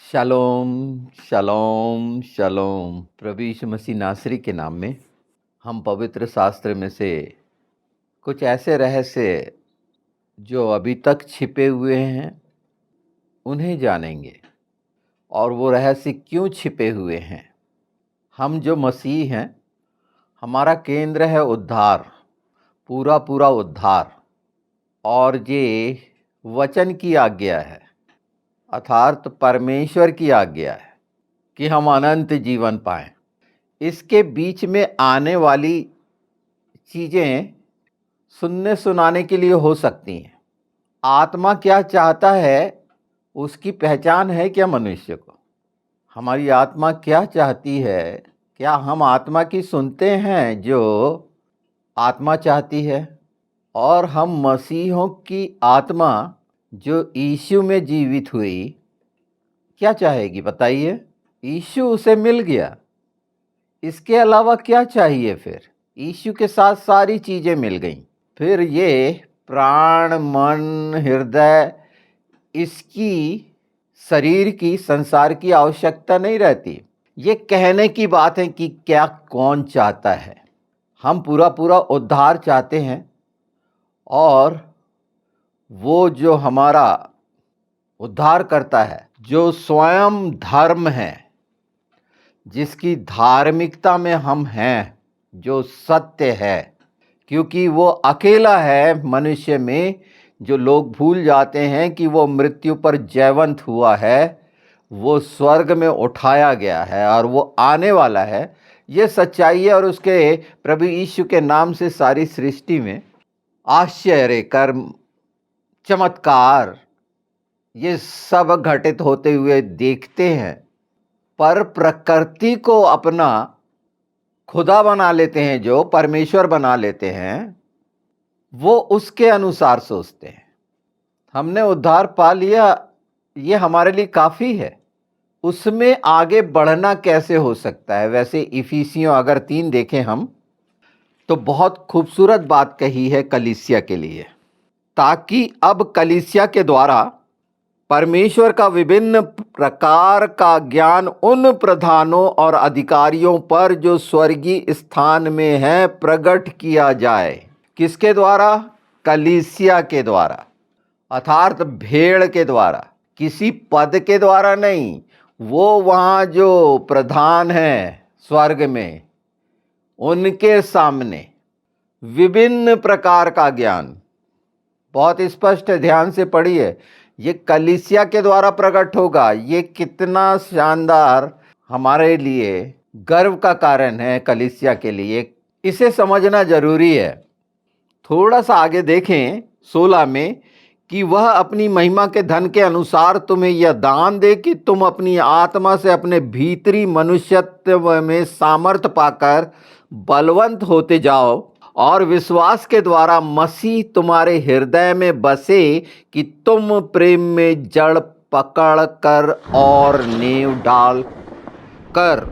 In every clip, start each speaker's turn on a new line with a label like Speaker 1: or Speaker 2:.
Speaker 1: Shalom, शालोम, शालोम। प्रभु यीशु मसीह नासरी के नाम में हम पवित्र शास्त्र में से कुछ ऐसे रहस्य जो अभी तक छिपे हुए हैं उन्हें जानेंगे। और वो रहस्य क्यों छिपे हुए हैं। हम जो मसीह हैं, हमारा केंद्र है उद्धार, पूरा पूरा उद्धार। और ये वचन की आज्ञा है, अर्थात परमेश्वर की आज्ञा है कि हम अनंत जीवन पाएं। इसके बीच में आने वाली चीज़ें सुनने सुनाने के लिए हो सकती हैं। आत्मा क्या चाहता है, उसकी पहचान है क्या मनुष्य को? हमारी आत्मा क्या चाहती है? क्या हम आत्मा की सुनते हैं जो आत्मा चाहती है? और हम मसीहों की आत्मा जो यीशु में जीवित हुई, क्या चाहेगी बताइए? यीशु उसे मिल गया, इसके अलावा क्या चाहिए फिर? यीशु के साथ सारी चीज़ें मिल गईं। फिर ये प्राण, मन, हृदय, इसकी शरीर की, संसार की आवश्यकता नहीं रहती। ये कहने की बात है कि क्या कौन चाहता है। हम पूरा पूरा उद्धार चाहते हैं, और वो जो हमारा उद्धार करता है, जो स्वयं धर्म है, जिसकी धार्मिकता में हम हैं, जो सत्य है, क्योंकि वो अकेला है मनुष्य में। जो लोग भूल जाते हैं कि वो मृत्यु पर जयवंत हुआ है, वो स्वर्ग में उठाया गया है और वो आने वाला है। ये सच्चाई है। और उसके प्रभु यीशु के नाम से सारी सृष्टि में आश्चर्य, कर्म, चमत्कार, ये सब घटित होते हुए देखते हैं। पर प्रकृति को अपना खुदा बना लेते हैं, जो परमेश्वर बना लेते हैं, वो उसके अनुसार सोचते हैं। हमने उद्धार पा लिया, ये हमारे लिए काफ़ी है। उसमें आगे बढ़ना कैसे हो सकता है? वैसे इफिसियों अगर 3 देखें हम, तो बहुत खूबसूरत बात कही है कलीसिया के लिए, ताकि अब कलीसिया के द्वारा परमेश्वर का विभिन्न प्रकार का ज्ञान उन प्रधानों और अधिकारियों पर जो स्वर्गीय स्थान में है प्रकट किया जाए। किसके द्वारा? कलीसिया के द्वारा, अर्थात भेड़ के द्वारा, किसी पद के द्वारा नहीं। वो वहाँ जो प्रधान है स्वर्ग में, उनके सामने विभिन्न प्रकार का ज्ञान, बहुत स्पष्ट है, ध्यान से पढ़िए। ये कलीसिया के द्वारा प्रकट होगा। ये कितना शानदार हमारे लिए गर्व का कारण है कलीसिया के लिए। इसे समझना जरूरी है। थोड़ा सा आगे देखें 16 में, कि वह अपनी महिमा के धन के अनुसार तुम्हें यह दान दे कि तुम अपनी आत्मा से अपने भीतरी मनुष्यत्व में सामर्थ्य पाकर बलवंत होते जाओ, और विश्वास के द्वारा मसीह तुम्हारे हृदय में बसे, कि तुम प्रेम में जड़ पकड़ कर और नींव डाल कर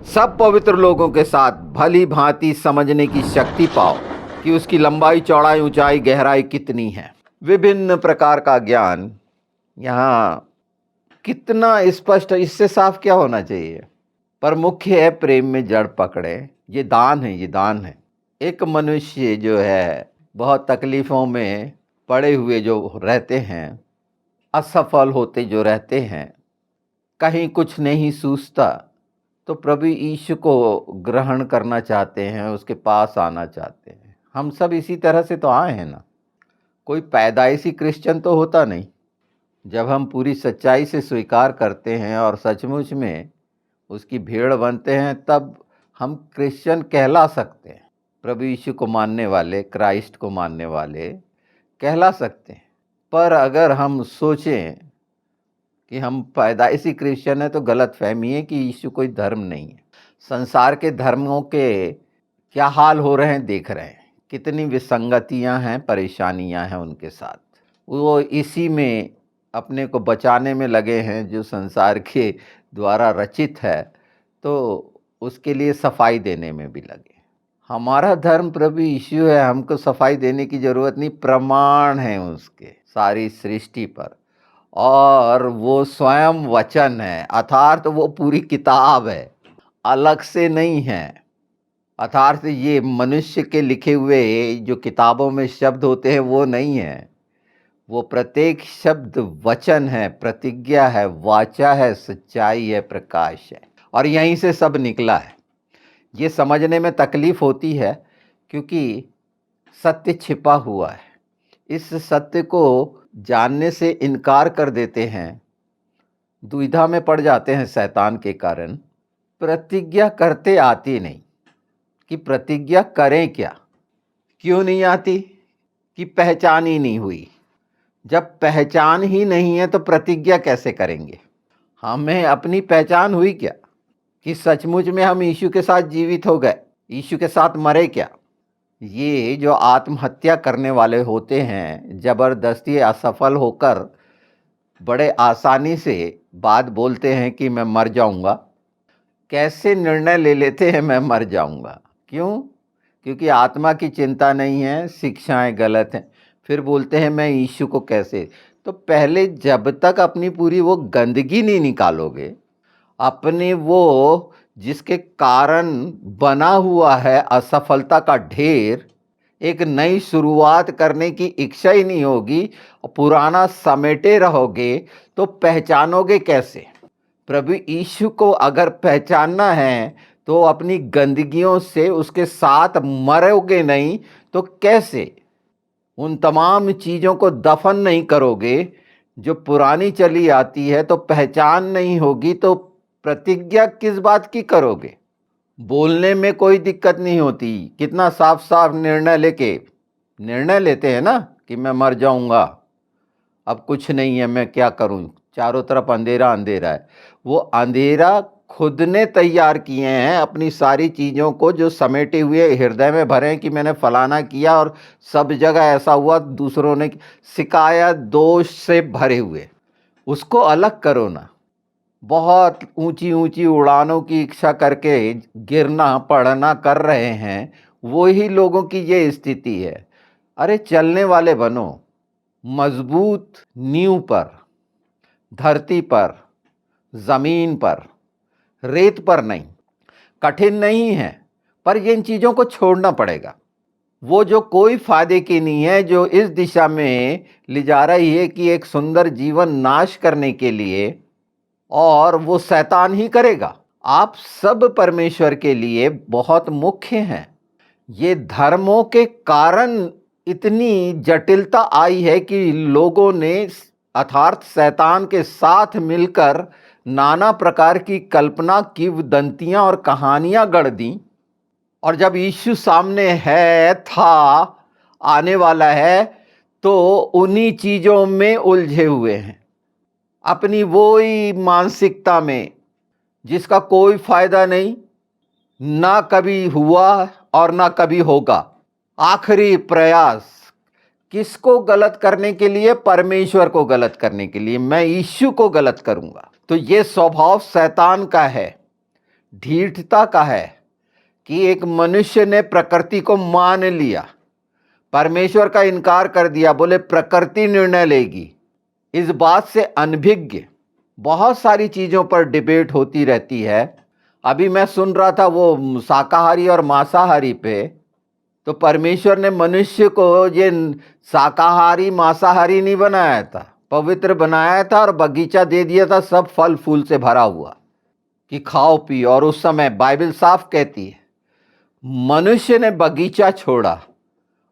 Speaker 1: सब पवित्र लोगों के साथ भली भांति समझने की शक्ति पाओ कि उसकी लंबाई, चौड़ाई, ऊंचाई, गहराई कितनी है। विभिन्न प्रकार का ज्ञान यहाँ कितना स्पष्ट, इससे साफ क्या होना चाहिए? पर मुख्य है प्रेम में जड़ पकड़े। ये दान है, ये दान है। एक मनुष्य जो है बहुत तकलीफ़ों में पड़े हुए जो रहते हैं, असफल होते जो रहते हैं, कहीं कुछ नहीं सूझता, तो प्रभु यीशु को ग्रहण करना चाहते हैं, उसके पास आना चाहते हैं। हम सब इसी तरह से तो आए हैं ना। कोई पैदाइशी क्रिश्चियन तो होता नहीं। जब हम पूरी सच्चाई से स्वीकार करते हैं और सचमुच में उसकी भेड़ बनते हैं, तब हम क्रिश्चियन कहला सकते हैं। प्रभु यीशु को मानने वाले, क्राइस्ट को मानने वाले कहला सकते हैं। पर अगर हम सोचें कि हम पैदाइशी क्रिश्चियन हैं, तो गलत फहमी है कि यीशु कोई धर्म नहीं है। संसार के धर्मों के क्या हाल हो रहे हैं देख रहे हैं, कितनी विसंगतियां हैं, परेशानियां हैं उनके साथ। वो इसी में अपने को बचाने में लगे हैं जो संसार के द्वारा रचित है, तो उसके लिए सफाई देने में भी लगे। हमारा धर्म प्रभु यीशु है, हमको सफाई देने की ज़रूरत नहीं, प्रमाण है उसके सारी सृष्टि पर। और वो स्वयं वचन है, अर्थात वो पूरी किताब है, अलग से नहीं है। अर्थात ये मनुष्य के लिखे हुए जो किताबों में शब्द होते हैं वो नहीं है, वो प्रत्येक शब्द वचन है, प्रतिज्ञा है, वाचा है, सच्चाई है, प्रकाश है, और यहीं से सब निकला है। ये समझने में तकलीफ होती है क्योंकि सत्य छिपा हुआ है। इस सत्य को जानने से इनकार कर देते हैं, दुविधा में पड़ जाते हैं शैतान के कारण। प्रतिज्ञा करते आती नहीं कि प्रतिज्ञा करें क्या, क्यों नहीं आती कि पहचान ही नहीं हुई। जब पहचान ही नहीं है तो प्रतिज्ञा कैसे करेंगे। हमें अपनी पहचान हुई क्या कि सचमुच में हम यीशु के साथ जीवित हो गए, यीशु के साथ मरे क्या। ये जो आत्महत्या करने वाले होते हैं, जबरदस्ती असफल होकर बड़े आसानी से बात बोलते हैं कि मैं मर जाऊंगा, कैसे निर्णय ले लेते हैं मैं मर जाऊंगा। क्यों? क्योंकि आत्मा की चिंता नहीं है, शिक्षाएं गलत हैं। फिर बोलते हैं मैं यीशु को कैसे। तो पहले जब तक अपनी पूरी वो गंदगी नहीं निकालोगे, अपने वो जिसके कारण बना हुआ है असफलता का ढेर, एक नई शुरुआत करने की इच्छा ही नहीं होगी और पुराना समेटे रहोगे, तो पहचानोगे कैसे। प्रभु यीशु को अगर पहचानना है तो अपनी गंदगियों से उसके साथ मरोगे नहीं तो कैसे। उन तमाम चीज़ों को दफन नहीं करोगे जो पुरानी चली आती है, तो पहचान नहीं होगी, तो प्रतिज्ञा किस बात की करोगे। बोलने में कोई दिक्कत नहीं होती, कितना साफ साफ निर्णय लेते हैं ना कि मैं मर जाऊंगा, अब कुछ नहीं है, मैं क्या करूं, चारों तरफ अंधेरा अंधेरा है। वो अंधेरा खुद ने तैयार किए हैं, अपनी सारी चीज़ों को जो समेटे हुए हृदय में भरे हैं कि मैंने फलाना किया और सब जगह ऐसा हुआ, दूसरों ने शिकायत दोष से भरे हुए। उसको अलग करो ना। बहुत ऊंची ऊंची उड़ानों की इच्छा करके गिरना पड़ना कर रहे हैं, वो ही लोगों की ये स्थिति है। अरे चलने वाले बनो, मजबूत नींव पर, धरती पर, जमीन पर, रेत पर नहीं। कठिन नहीं है, पर इन चीज़ों को छोड़ना पड़ेगा। वो जो कोई फायदे की नहीं है, जो इस दिशा में ले जा रही है कि एक सुंदर जीवन नाश करने के लिए, और वो शैतान ही करेगा। आप सब परमेश्वर के लिए बहुत मुख्य हैं। ये धर्मों के कारण इतनी जटिलता आई है कि लोगों ने अर्थात शैतान के साथ मिलकर नाना प्रकार की कल्पना किंवदंतियां और कहानियां गढ़ दी, और जब यीशु सामने है, था, आने वाला है, तो उन्हीं चीजों में उलझे हुए हैं, अपनी वो ही मानसिकता में जिसका कोई फायदा नहीं, ना कभी हुआ और ना कभी होगा। आखिरी प्रयास किसको गलत करने के लिए? परमेश्वर को गलत करने के लिए। मैं यीशु को गलत करूंगा। तो ये स्वभाव शैतान का है, ढीठता का है, कि एक मनुष्य ने प्रकृति को मान लिया, परमेश्वर का इनकार कर दिया, बोले प्रकृति निर्णय लेगी। इस बात से अनभिज्ञ बहुत सारी चीज़ों पर डिबेट होती रहती है। अभी मैं सुन रहा था वो शाकाहारी और मांसाहारी पे, तो परमेश्वर ने मनुष्य को ये शाकाहारी मांसाहारी नहीं बनाया था, पवित्र बनाया था और बगीचा दे दिया था सब फल फूल से भरा हुआ कि खाओ पियो। और उस समय बाइबल साफ कहती है मनुष्य ने बगीचा छोड़ा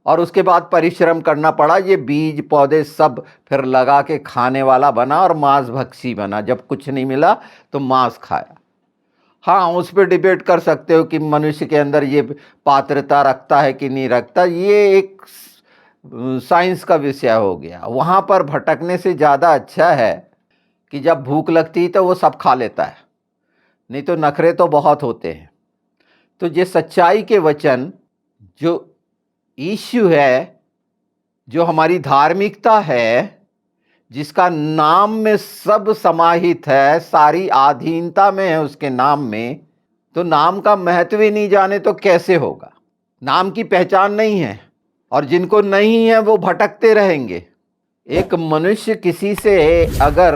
Speaker 1: और उसके बाद परिश्रम करना पड़ा, ये बीज पौधे सब फिर लगा के खाने वाला बना और मांस भक्षी बना। जब कुछ नहीं मिला तो मांस खाया। हाँ, उस पर डिबेट कर सकते हो कि मनुष्य के अंदर ये पात्रता रखता है कि नहीं रखता, ये एक साइंस का विषय हो गया। वहाँ पर भटकने से ज़्यादा अच्छा है कि जब भूख लगती है तो वो सब खा लेता है, नहीं तो नखरे तो बहुत होते हैं। तो ये सच्चाई के वचन जो यीशु है, जो हमारी धार्मिकता है, जिसका नाम में सब समाहित है, सारी आधीनता में है उसके नाम में, तो नाम का महत्व ही नहीं जाने तो कैसे होगा। नाम की पहचान नहीं है और जिनको नहीं है वो भटकते रहेंगे। एक मनुष्य किसी से अगर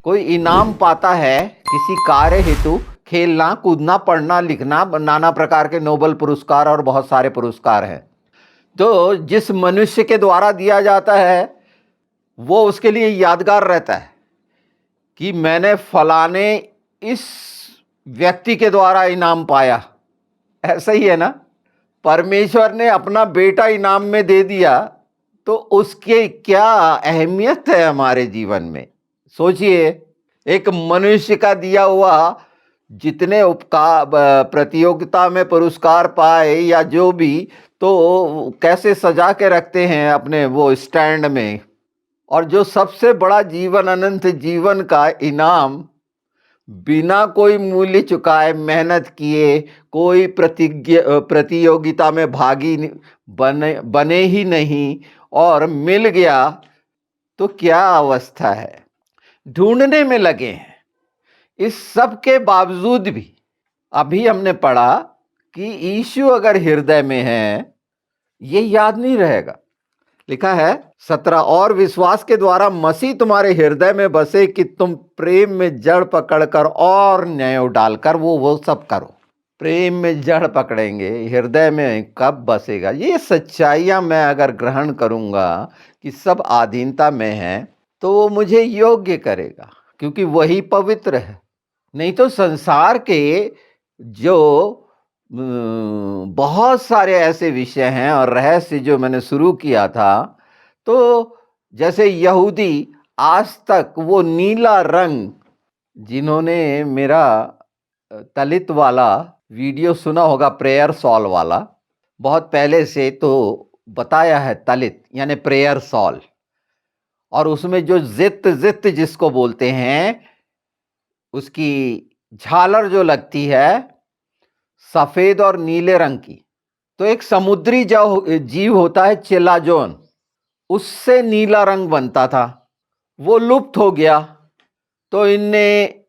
Speaker 1: कोई इनाम पाता है किसी कार्य हेतु, खेलना कूदना पढ़ना लिखना, नाना प्रकार के नोबल पुरस्कार और बहुत सारे पुरस्कार हैं, तो जिस मनुष्य के द्वारा दिया जाता है वो उसके लिए यादगार रहता है कि मैंने फलाने इस व्यक्ति के द्वारा इनाम पाया। ऐसा ही है ना, परमेश्वर ने अपना बेटा इनाम में दे दिया तो उसके क्या अहमियत है हमारे जीवन में। सोचिए, एक मनुष्य का दिया हुआ जितने उपकार प्रतियोगिता में पुरस्कार पाए या जो भी, तो कैसे सजा के रखते हैं अपने वो स्टैंड में। और जो सबसे बड़ा जीवन, अनंत जीवन का इनाम, बिना कोई मूल्य चुकाए मेहनत किए, कोई प्रतियोगिता में भागी बने ही नहीं और मिल गया, तो क्या अवस्था है। ढूंढने में लगे हैं। इस सब के बावजूद भी अभी हमने पढ़ा कि यीशु अगर हृदय में है, ये याद नहीं रहेगा। लिखा है 17, और विश्वास के द्वारा मसीह तुम्हारे हृदय में बसे कि तुम प्रेम में जड़ पकड़कर और न्याय डालकर वो सब करो। प्रेम में जड़ पकड़ेंगे, हृदय में कब बसेगा। ये सच्चाइयां मैं अगर ग्रहण करूंगा कि सब आधीनता में है, तो वो मुझे योग्य करेगा, क्योंकि वही पवित्र है। नहीं तो संसार के जो बहुत सारे ऐसे विषय हैं और रहस्य जो मैंने शुरू किया था, तो जैसे यहूदी आज तक वो नीला रंग, जिन्होंने मेरा तलित वाला वीडियो सुना होगा, प्रेयर सॉल वाला, बहुत पहले से तो बताया है, तलित यानी प्रेयर सॉल, और उसमें जो जित जित जिसको बोलते हैं, उसकी झालर जो लगती है सफेद और नीले रंग की, तो एक समुद्री जीव होता है चेलाजोन, उससे नीला रंग बनता था, वो लुप्त हो गया। तो इनने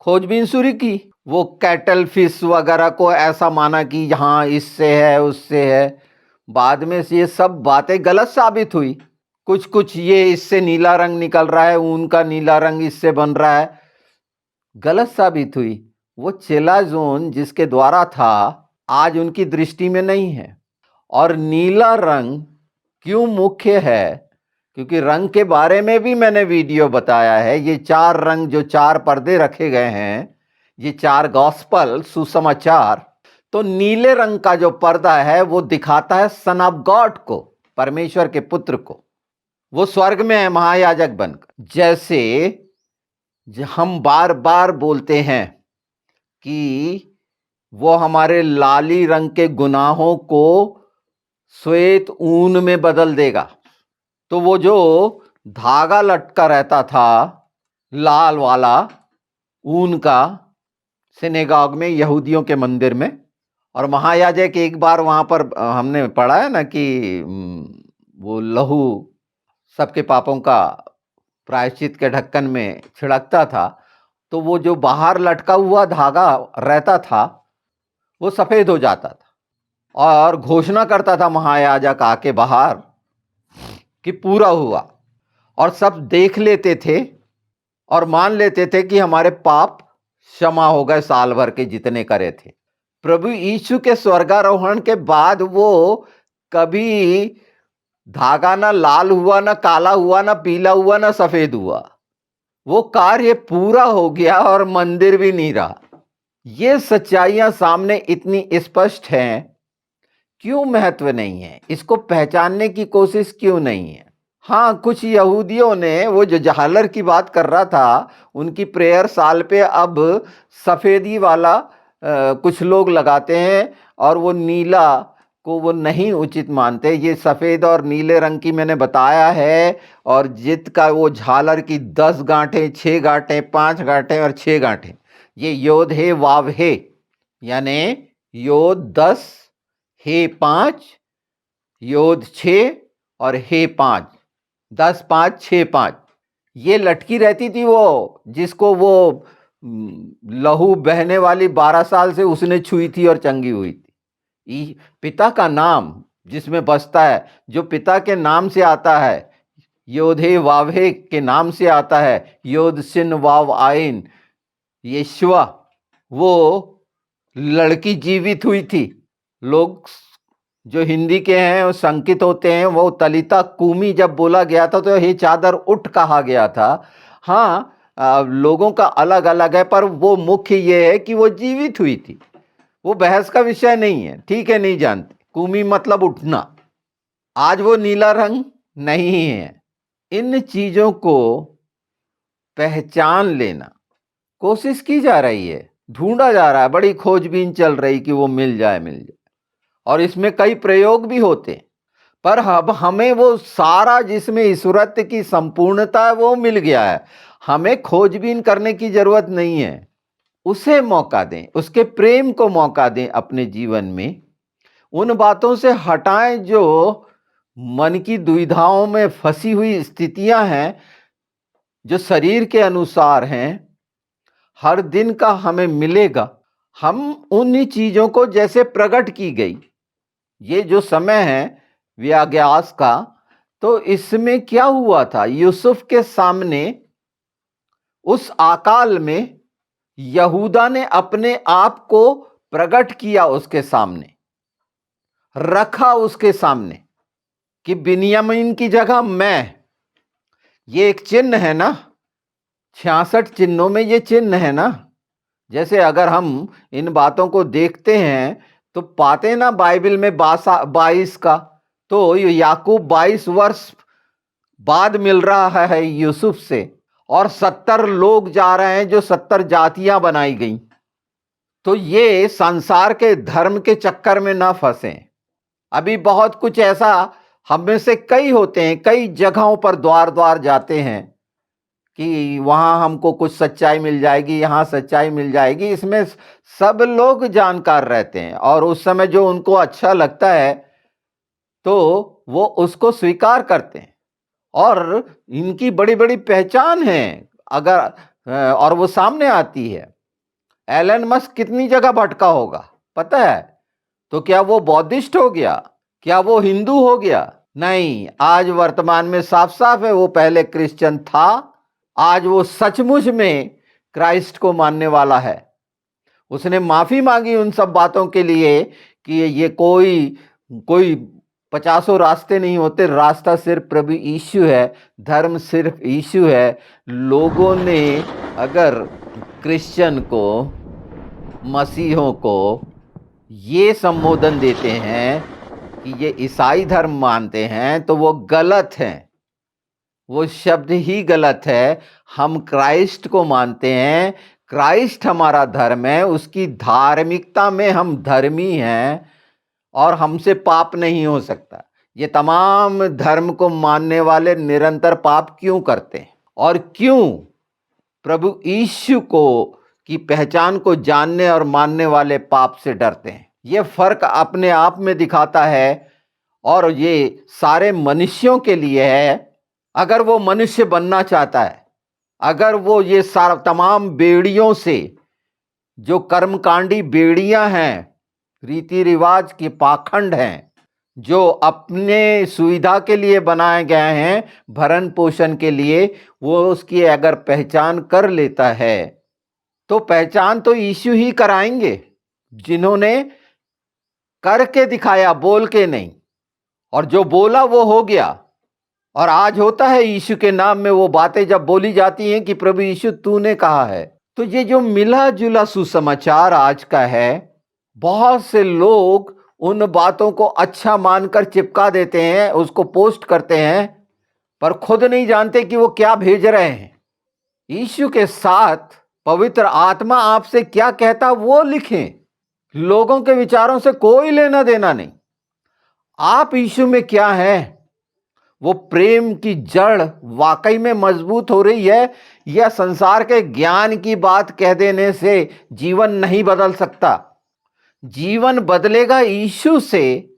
Speaker 1: खोजबीन शुरू की, वो कैटल फिश वगैरह को ऐसा माना कि यहाँ इससे है उससे है। बाद में ये सब बातें गलत साबित हुई। कुछ ये इससे नीला रंग निकल रहा है, ऊन का नीला रंग इससे बन रहा है, गलत साबित हुई। वो चेलाजोन जिसके द्वारा था, आज उनकी दृष्टि में नहीं है। और नीला रंग क्यों मुख्य है, क्योंकि रंग के बारे में भी मैंने वीडियो बताया है। ये 4 रंग जो 4 पर्दे रखे गए हैं, ये 4 गॉस्पल सुसमाचार, तो नीले रंग का जो पर्दा है वो दिखाता है सन ऑफ गॉड को, परमेश्वर के पुत्र को। वो स्वर्ग में है महायाजक बनकर। जैसे हम बार बार बोलते हैं कि वो हमारे लाली रंग के गुनाहों को श्वेत ऊन में बदल देगा, तो वो जो धागा लटका रहता था लाल वाला ऊन का सिनेगॉग में, यहूदियों के मंदिर में, और महायाजक एक बार वहां पर हमने पढ़ा है ना कि वो लहू सबके पापों का प्रायश्चित के ढक्कन में छिड़कता था, तो वो जो बाहर लटका हुआ धागा रहता था वो सफेद हो जाता था और घोषणा करता था महायाजक आके बाहर कि पूरा हुआ, और सब देख लेते थे और मान लेते थे कि हमारे पाप क्षमा हो गए, साल भर के जितने करे थे। प्रभु यीशु के स्वर्गारोहण के बाद वो कभी धागा ना लाल हुआ, ना काला हुआ, ना पीला हुआ, ना सफेद हुआ। वो कार्य पूरा हो गया और मंदिर भी नहीं रहा। ये सच्चाइयां सामने इतनी स्पष्ट हैं, क्यों महत्व नहीं है, इसको पहचानने की कोशिश क्यों नहीं है। हाँ, कुछ यहूदियों ने, वो जो झालर की बात कर रहा था, उनकी प्रेयर साल पे अब सफेदी वाला कुछ लोग लगाते हैं और वो नीला को वो नहीं उचित मानते। ये सफेद और नीले रंग की मैंने बताया है, और जित का वो झालर की 10 गांठें, 6 गांठें, 5 गांठें और 6 गांठें, ये योद हे वाव हे, यानी योद 10, हे 5, योद 6 और हे 5, 10 5 6 5, ये लटकी रहती थी। वो जिसको वो लहू बहने वाली 12 साल से उसने छुई थी और चंगी हुई थी। पिता का नाम जिसमें बसता है, जो पिता के नाम से आता है, योधे वावे के नाम से आता है, योध सिन वाव आइन। यीशुआ, वो लड़की जीवित हुई थी। लोग जो हिंदी के हैं वो संकित होते हैं, वो तलिता कूमी जब बोला गया था तो हे चादर उठ कहा गया था। हाँ, लोगों का अलग अलग है, पर वो मुख्य ये है कि वो जीवित हुई थी। वो बहस का विषय नहीं है, ठीक है, नहीं जानते। कूमी मतलब उठना। आज वो नीला रंग नहीं है। इन चीजों को पहचान लेना कोशिश की जा रही है, ढूंढा जा रहा है, बड़ी खोजबीन चल रही कि वो मिल जाए मिल जाए, और इसमें कई प्रयोग भी होते हैं। पर अब हमें वो सारा जिसमें ईश्वरत्व की संपूर्णता है वो मिल गया है। हमें खोजबीन करने की जरूरत नहीं है। उसे मौका दें, उसके प्रेम को मौका दें अपने जीवन में। उन बातों से हटाएं जो मन की दुविधाओं में फंसी हुई स्थितियां हैं, जो शरीर के अनुसार हैं, हर दिन का हमें मिलेगा। हम उन्हीं चीजों को जैसे प्रकट की गई, ये जो समय है व्याग्यास का, तो इसमें क्या हुआ था? यूसुफ के सामने उस अकाल में यहूदा ने अपने आप को प्रकट किया, उसके सामने रखा, उसके सामने कि बिन्यामीन की जगह मैं। ये एक चिन्ह है ना, 66 चिन्हों में ये चिन्ह है ना। जैसे अगर हम इन बातों को देखते हैं तो पाते ना बाइबल में 22 का, तो याकूब 22 वर्ष बाद मिल रहा है यूसुफ से, और 70 लोग जा रहे हैं जो 70 जातियां बनाई गई। तो ये संसार के धर्म के चक्कर में ना फंसे। अभी बहुत कुछ ऐसा हम में से कई होते हैं, कई जगहों पर द्वार द्वार जाते हैं कि वहां हमको कुछ सच्चाई मिल जाएगी, यहां सच्चाई मिल जाएगी। इसमें सब लोग जानकार रहते हैं, और उस समय जो उनको अच्छा लगता है तो वो उसको स्वीकार करते हैं, और इनकी बड़ी बड़ी पहचान है अगर और वो सामने आती है। एलन मस्क कितनी जगह भटका होगा पता है? तो क्या वो बौद्धिस्ट हो गया? क्या वो हिंदू हो गया? नहीं, आज वर्तमान में साफ साफ है वो पहले क्रिश्चियन था, आज वो सचमुच में क्राइस्ट को मानने वाला है। उसने माफी मांगी उन सब बातों के लिए कि ये कोई कोई 50 रास्ते नहीं होते, रास्ता सिर्फ प्रभु यीशु है, धर्म सिर्फ यीशु है। लोगों ने अगर क्रिश्चियन को, मसीहों को ये संबोधन देते हैं कि ये ईसाई धर्म मानते हैं, तो वो गलत है, वो शब्द ही गलत है। हम क्राइस्ट को मानते हैं, क्राइस्ट हमारा धर्म है, उसकी धार्मिकता में हम धर्मी हैं, और हमसे पाप नहीं हो सकता। ये तमाम धर्म को मानने वाले निरंतर पाप क्यों करते हैं, और क्यों प्रभु यीशु को की पहचान को जानने और मानने वाले पाप से डरते हैं? ये फर्क अपने आप में दिखाता है, और ये सारे मनुष्यों के लिए है। अगर वो मनुष्य बनना चाहता है, अगर वो ये सारा तमाम बेड़ियों से, जो कर्मकांडी बेड़ियां हैं, रीति रिवाज के पाखंड हैं, जो अपने सुविधा के लिए बनाए गए हैं, भरण पोषण के लिए, वो उसकी अगर पहचान कर लेता है तो पहचान तो यीशु ही कराएंगे, जिन्होंने करके दिखाया, बोल के नहीं। और जो बोला वो हो गया, और आज होता है यीशु के नाम में वो बातें जब बोली जाती हैं कि प्रभु यीशु तूने कहा है। तो ये जो मिला जुला सुसमाचार आज का है, बहुत से लोग उन बातों को अच्छा मानकर चिपका देते हैं, उसको पोस्ट करते हैं, पर खुद नहीं जानते कि वो क्या भेज रहे हैं। यीशु के साथ पवित्र आत्मा आपसे क्या कहता वो लिखें। लोगों के विचारों से कोई लेना देना नहीं। आप यीशु में क्या है? वो प्रेम की जड़ वाकई में मजबूत हो रही है, या संसार के ज्ञान की बात कह देने से जीवन नहीं बदल सकता? जीवन बदलेगा यीशु से,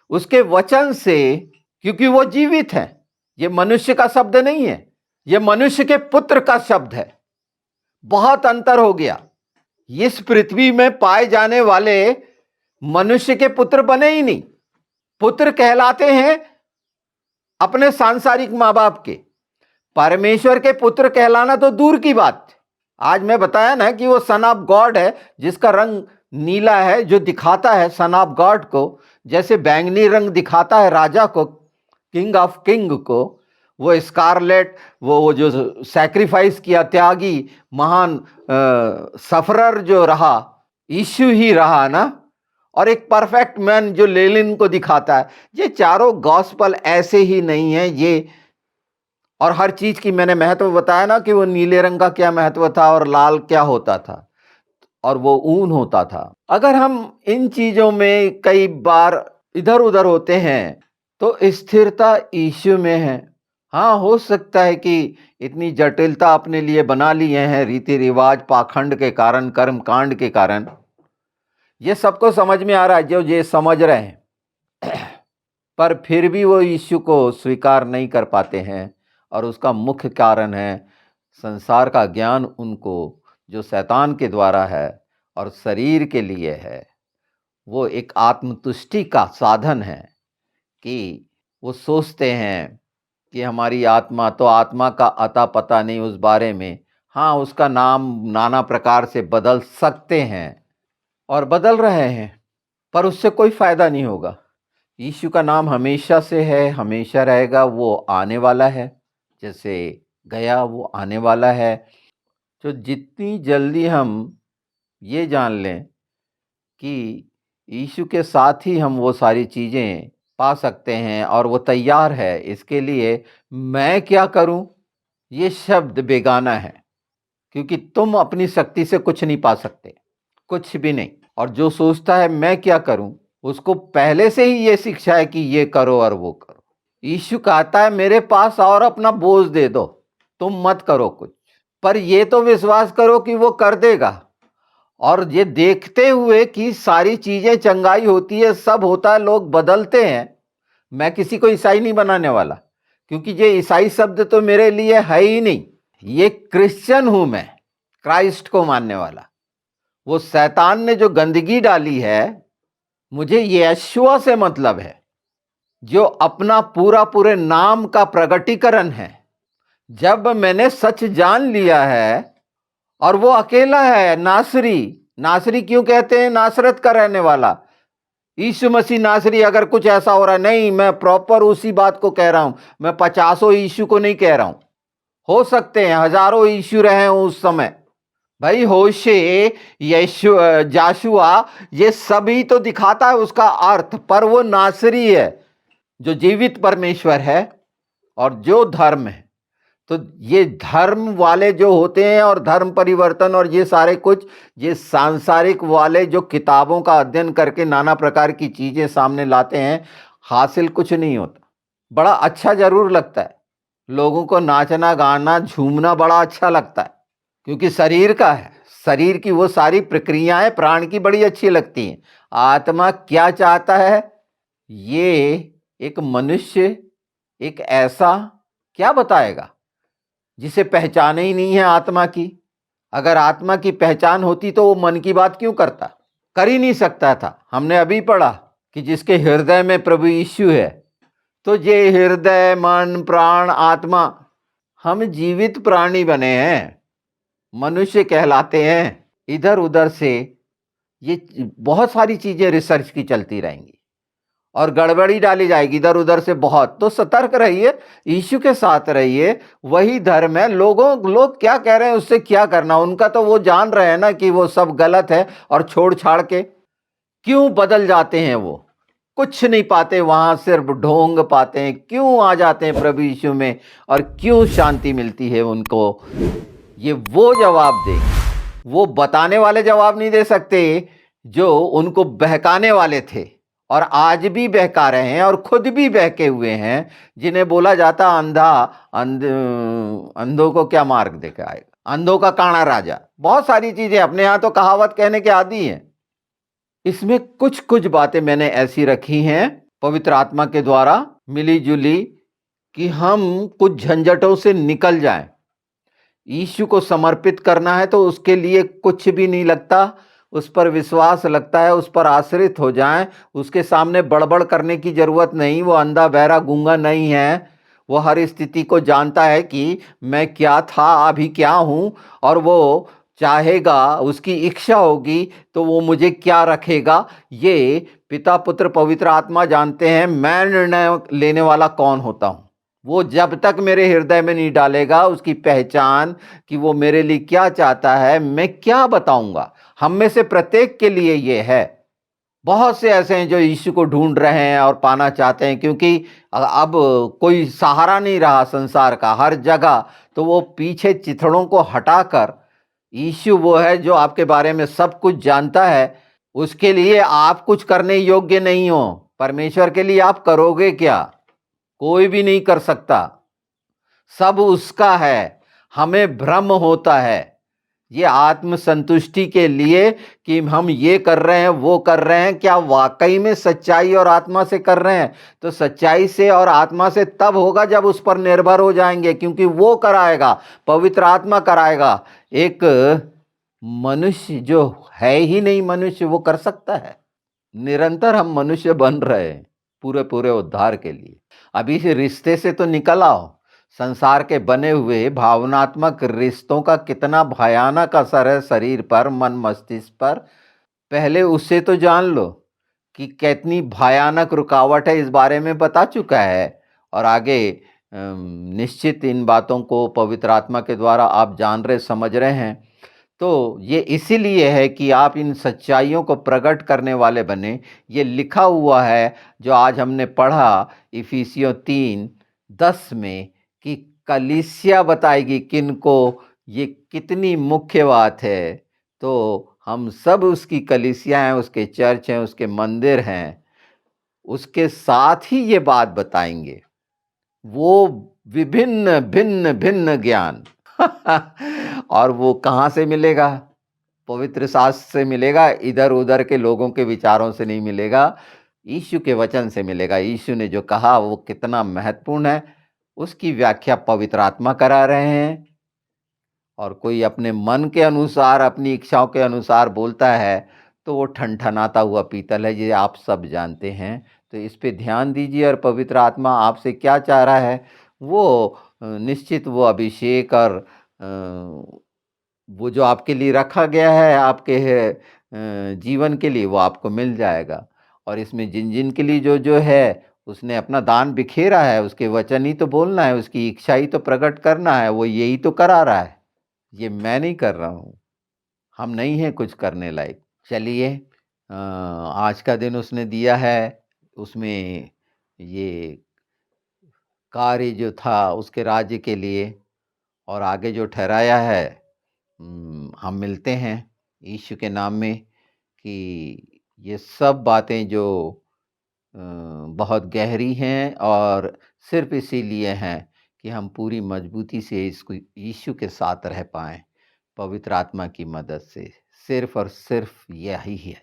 Speaker 1: उसके वचन से, क्योंकि वो जीवित है। ये मनुष्य का शब्द नहीं है, ये मनुष्य के पुत्र का शब्द है। बहुत अंतर हो गया। इस पृथ्वी में पाए जाने वाले मनुष्य के पुत्र बने ही नहीं। पुत्र कहलाते हैं अपने सांसारिक माँ बाप के। परमेश्वर के पुत्र कहलाना तो दूर की बात। आज मैं बताया ना कि वो सन ऑफ गॉड है, जिसका रंग नीला है, जो दिखाता है सन ऑफ गॉड को, जैसे बैंगनी रंग दिखाता है राजा को, किंग ऑफ किंग को। वो स्कारलेट, वो जो सैक्रिफाइस किया, त्यागी, महान सफरर जो रहा, यीशु ही रहा ना। और एक परफेक्ट मैन जो लेनिन को दिखाता है। ये चारों गॉस्पल ऐसे ही नहीं है ये। और हर चीज की मैंने महत्व बताया ना कि वो नीले रंग का क्या महत्व था और लाल क्या होता था, और वो ऊन होता था। अगर हम इन चीजों में कई बार इधर उधर होते हैं तो स्थिरता यीशु में है। हाँ, हो सकता है कि इतनी जटिलता अपने लिए बना लिए हैं रीति रिवाज, पाखंड के कारण, कर्म कांड के कारण। ये सबको समझ में आ रहा है, जो ये समझ रहे हैं पर फिर भी वो यीशु को स्वीकार नहीं कर पाते हैं। और उसका मुख्य कारण है संसार का ज्ञान उनको, जो शैतान के द्वारा है और शरीर के लिए है, वो एक आत्मतुष्टि का साधन है। कि वो सोचते हैं कि हमारी आत्मा, तो आत्मा का अता पता नहीं उस बारे में। हाँ, उसका नाम नाना प्रकार से बदल सकते हैं और बदल रहे हैं, पर उससे कोई फायदा नहीं होगा। यीशु का नाम हमेशा से है, हमेशा रहेगा। वो आने वाला है, जैसे गया वो आने वाला है। तो जितनी जल्दी हम ये जान लें कि यीशु के साथ ही हम वो सारी चीज़ें पा सकते हैं और वो तैयार है इसके लिए, मैं क्या करूं, ये शब्द बेगाना है। क्योंकि तुम अपनी शक्ति से कुछ नहीं पा सकते, कुछ भी नहीं। और जो सोचता है मैं क्या करूं, उसको पहले से ही ये शिक्षा है कि ये करो और वो करो। यीशु कहता है मेरे पास और अपना बोझ दे दो, तुम मत करो कुछ, पर ये तो विश्वास करो कि वो कर देगा। और ये देखते हुए कि सारी चीजें चंगाई होती है, सब होता है, लोग बदलते हैं। मैं किसी को ईसाई नहीं बनाने वाला, क्योंकि ये ईसाई शब्द तो मेरे लिए है ही नहीं। ये क्रिश्चियन हूं मैं, क्राइस्ट को मानने वाला। वो शैतान ने जो गंदगी डाली है, मुझे यीशुआ से मतलब है, जो अपना पूरे नाम का प्रगटीकरण है। जब मैंने सच जान लिया है, और वो अकेला है, नासरी। नासरी क्यों कहते हैं? नासरत का रहने वाला यीशु मसीह नासरी। अगर कुछ ऐसा हो रहा है, नहीं, मैं प्रॉपर उसी बात को कह रहा हूं, मैं 50 यीशु को नहीं कह रहा हूं। हो सकते हैं हजारों यीशु रहे हों उस समय। भाई होशे, यीशु, जाशुआ, ये सभी तो दिखाता है उसका अर्थ, पर वो नासरी है जो जीवित परमेश्वर है और जो धर्म है। तो ये धर्म वाले जो होते हैं और धर्म परिवर्तन और ये सारे कुछ, ये सांसारिक वाले जो किताबों का अध्ययन करके नाना प्रकार की चीजें सामने लाते हैं, हासिल कुछ नहीं होता। बड़ा अच्छा जरूर लगता है, लोगों को नाचना गाना झूमना बड़ा अच्छा लगता है, क्योंकि शरीर का है, शरीर की वो सारी प्रक्रियाएं प्राण की बड़ी अच्छी लगती हैं। आत्मा क्या चाहता है, ये एक मनुष्य, एक ऐसा क्या बताएगा जिसे पहचान ही नहीं है आत्मा की। अगर आत्मा की पहचान होती तो वो मन की बात क्यों करता? कर ही नहीं सकता था। हमने अभी पढ़ा कि जिसके हृदय में प्रभु यीशु है, तो ये हृदय, मन, प्राण, आत्मा, हम जीवित प्राणी बने हैं, मनुष्य कहलाते हैं। इधर उधर से ये बहुत सारी चीजें रिसर्च की चलती रहेंगी और गड़बड़ी डाली जाएगी इधर उधर से बहुत। तो सतर्क रहिए, यीशु के साथ रहिए, वही धर्म है। लोग क्या कह रहे हैं उससे क्या करना उनका, तो वो जान रहे हैं ना कि वो सब गलत है। और छोड़ छाड़ के क्यों बदल जाते हैं? वो कुछ नहीं पाते वहां, सिर्फ ढोंग पाते हैं। क्यों आ जाते हैं प्रभु यीशु में और क्यों शांति मिलती है उनको? ये वो जवाब दे, वो बताने वाले जवाब नहीं दे सकते जो उनको बहकाने वाले थे और आज भी बहका रहे हैं और खुद भी बहके हुए हैं। जिन्हें बोला जाता अंधों को क्या मार्ग देकर आएगा, अंधों का काना राजा, बहुत सारी चीजें अपने यहां तो कहावत कहने के आदी हैं। इसमें कुछ कुछ बातें मैंने ऐसी रखी हैं पवित्र आत्मा के द्वारा मिली जुली, कि हम कुछ झंझटों से निकल जाएं। यीशु को समर्पित करना है तो उसके लिए कुछ भी नहीं लगता, उस पर विश्वास लगता है, उस पर आश्रित हो जाएं। उसके सामने बड़बड़ करने की जरूरत नहीं, वो अंधा बहरा गूंगा नहीं है। वो हर स्थिति को जानता है कि मैं क्या था, अभी क्या हूँ, और वो चाहेगा, उसकी इच्छा होगी तो वो मुझे क्या रखेगा, ये पिता, पुत्र, पवित्र आत्मा जानते हैं। मैं निर्णय लेने वाला कौन होता हूँ, वो जब तक मेरे हृदय में नहीं डालेगा उसकी पहचान कि वो मेरे लिए क्या चाहता है, मैं क्या बताऊंगा। हम में से प्रत्येक के लिए ये है। बहुत से ऐसे हैं जो यीशु को ढूंढ रहे हैं और पाना चाहते हैं, क्योंकि अब कोई सहारा नहीं रहा संसार का हर जगह। तो वो पीछे चिथड़ों को हटाकर, यीशु वो है जो आपके बारे में सब कुछ जानता है। उसके लिए आप कुछ करने योग्य नहीं हो। परमेश्वर के लिए आप करोगे क्या? कोई भी नहीं कर सकता, सब उसका है। हमें भ्रम होता है ये आत्म संतुष्टि के लिए कि हम ये कर रहे हैं, वो कर रहे हैं, क्या वाकई में सच्चाई और आत्मा से कर रहे हैं? तो सच्चाई से और आत्मा से तब होगा जब उस पर निर्भर हो जाएंगे, क्योंकि वो कराएगा, पवित्र आत्मा कराएगा। एक मनुष्य जो है ही नहीं मनुष्य, वो कर सकता है? निरंतर हम मनुष्य बन रहे हैं पूरे पूरे उद्धार के लिए। अभी से रिश्ते से तो निकल आओ। संसार के बने हुए भावनात्मक रिश्तों का कितना भयानक असर है शरीर पर, मन मस्तिष्क पर। पहले उससे तो जान लो कि कितनी भयानक रुकावट है, इस बारे में बता चुका है। और आगे निश्चित इन बातों को पवित्र आत्मा के द्वारा आप जान रहे, समझ रहे हैं। तो ये इसीलिए है कि आप इन सच्चाइयों को प्रकट करने वाले बने। ये लिखा हुआ है जो आज हमने पढ़ा इफिसियों 3:10 में, कि कलीसिया बताएगी किनको, ये कितनी मुख्य बात है। तो हम सब उसकी कलीसिया हैं, उसके चर्च हैं, उसके मंदिर हैं। उसके साथ ही ये बात बताएंगे वो विभिन्न भिन्न भिन्न ज्ञान। और वो कहाँ से मिलेगा? पवित्र शास्त्र से मिलेगा, इधर उधर के लोगों के विचारों से नहीं मिलेगा, यीशु के वचन से मिलेगा। यीशु ने जो कहा वो कितना महत्वपूर्ण है, उसकी व्याख्या पवित्र आत्मा करा रहे हैं। और कोई अपने मन के अनुसार, अपनी इच्छाओं के अनुसार बोलता है तो वो ठनठनाता हुआ पीतल है, ये आप सब जानते हैं। तो इस पे ध्यान दीजिए, और पवित्र आत्मा आपसे क्या चाह रहा है वो निश्चित वो अभिषेक और वो जो आपके लिए रखा गया है आपके जीवन के लिए, वो आपको मिल जाएगा। और इसमें जिन जिन के लिए जो जो है उसने अपना दान बिखेरा है, उसके वचन ही तो बोलना है, उसकी इच्छा ही तो प्रकट करना है, वो यही तो करा रहा है। ये मैं नहीं कर रहा हूँ, हम नहीं हैं कुछ करने लायक। चलिए, आज का दिन उसने दिया है, उसमें ये कार्य जो था उसके राज्य के लिए, और आगे जो ठहराया है, हम मिलते हैं यीशु के नाम में, कि ये सब बातें जो अ, बहुत गहरी हैं और सिर्फ इसीलिए हैं कि हम पूरी मजबूती से इसको यीशु के साथ रह पाएँ, पवित्र आत्मा की मदद से। सिर्फ और सिर्फ यही है।